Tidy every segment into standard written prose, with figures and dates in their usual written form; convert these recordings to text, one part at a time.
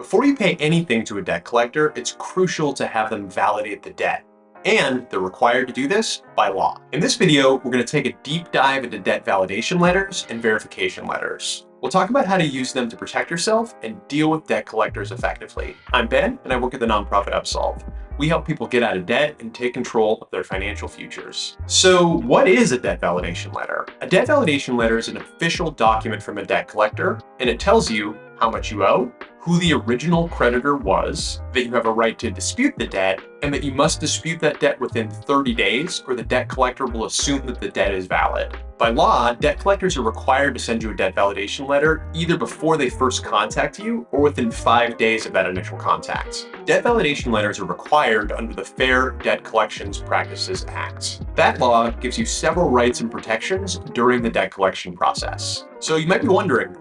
Before you pay anything to a debt collector, it's crucial to have them validate the debt. And they're required to do this by law. In this video, we're going to take a deep dive into debt validation letters and verification letters. We'll talk about how to use them to protect yourself and deal with debt collectors effectively. I'm Ben, and I work at the nonprofit Upsolve. We help people get out of debt and take control of their financial futures. So what is a debt validation letter? A debt validation letter is an official document from a debt collector, and it tells you how much you owe, who the original creditor was, that you have a right to dispute the debt, and that you must dispute that debt within 30 days or the debt collector will assume that the debt is valid. By law, debt collectors are required to send you a debt validation letter either before they first contact you or within 5 days of that initial contact. Debt validation letters are required under the Fair Debt Collections Practices Act. That law gives you several rights and protections during the debt collection process. So you might be wondering,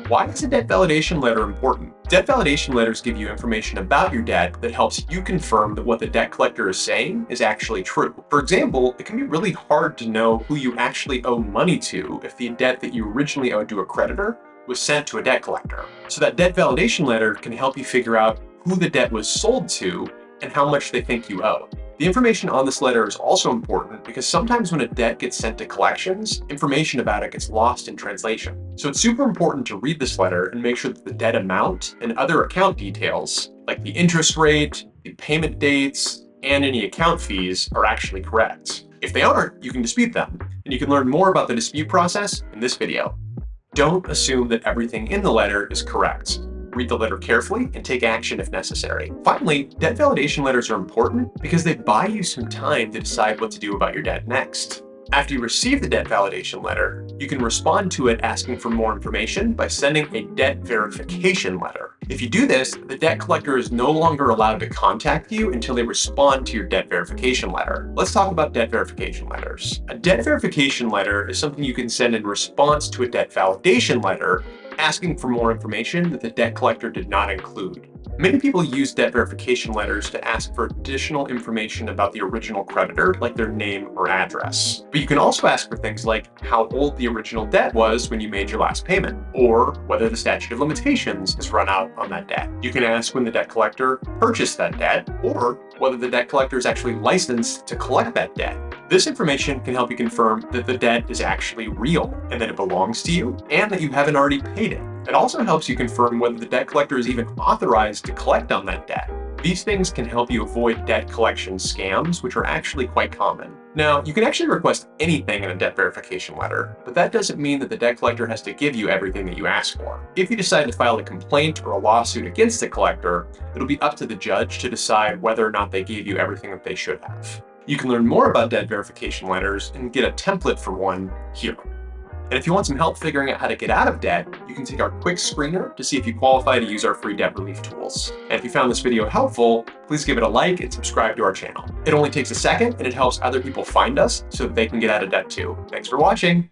why is a debt validation letter important? Debt validation letters give you information about your debt that helps you confirm that what the debt collector is saying is actually true. For example, it can be really hard to know who you actually owe money to if the debt that you originally owed to a creditor was sent to a debt collector. So that debt validation letter can help you figure out who the debt was sold to and how much they think you owe. The information on this letter is also important because sometimes when a debt gets sent to collections, information about it gets lost in translation. So it's super important to read this letter and make sure that the debt amount and other account details, like the interest rate, the payment dates, and any account fees are actually correct. If they aren't, you can dispute them, and you can learn more about the dispute process in this video. Don't assume that everything in the letter is correct. Read the letter carefully and take action if necessary. Finally, debt validation letters are important because they buy you some time to decide what to do about your debt next. After you receive the debt validation letter, you can respond to it asking for more information by sending a debt verification letter. If you do this, the debt collector is no longer allowed to contact you until they respond to your debt verification letter. Let's talk about debt verification letters. A debt verification letter is something you can send in response to a debt validation letter asking for more information that the debt collector did not include. Many people use debt verification letters to ask for additional information about the original creditor, like their name or address. But you can also ask for things like how old the original debt was when you made your last payment, or whether the statute of limitations has run out on that debt. You can ask when the debt collector purchased that debt, or whether the debt collector is actually licensed to collect that debt. This information can help you confirm that the debt is actually real and that it belongs to you and that you haven't already paid it. It also helps you confirm whether the debt collector is even authorized to collect on that debt. These things can help you avoid debt collection scams, which are actually quite common. Now, you can actually request anything in a debt verification letter, but that doesn't mean that the debt collector has to give you everything that you ask for. If you decide to file a complaint or a lawsuit against the collector, it'll be up to the judge to decide whether or not they gave you everything that they should have. You can learn more about debt verification letters and get a template for one here. And if you want some help figuring out how to get out of debt, you can take our quick screener to see if you qualify to use our free debt relief tools. And if you found this video helpful, please give it a like and subscribe to our channel. It only takes a second and it helps other people find us so that they can get out of debt too. Thanks for watching.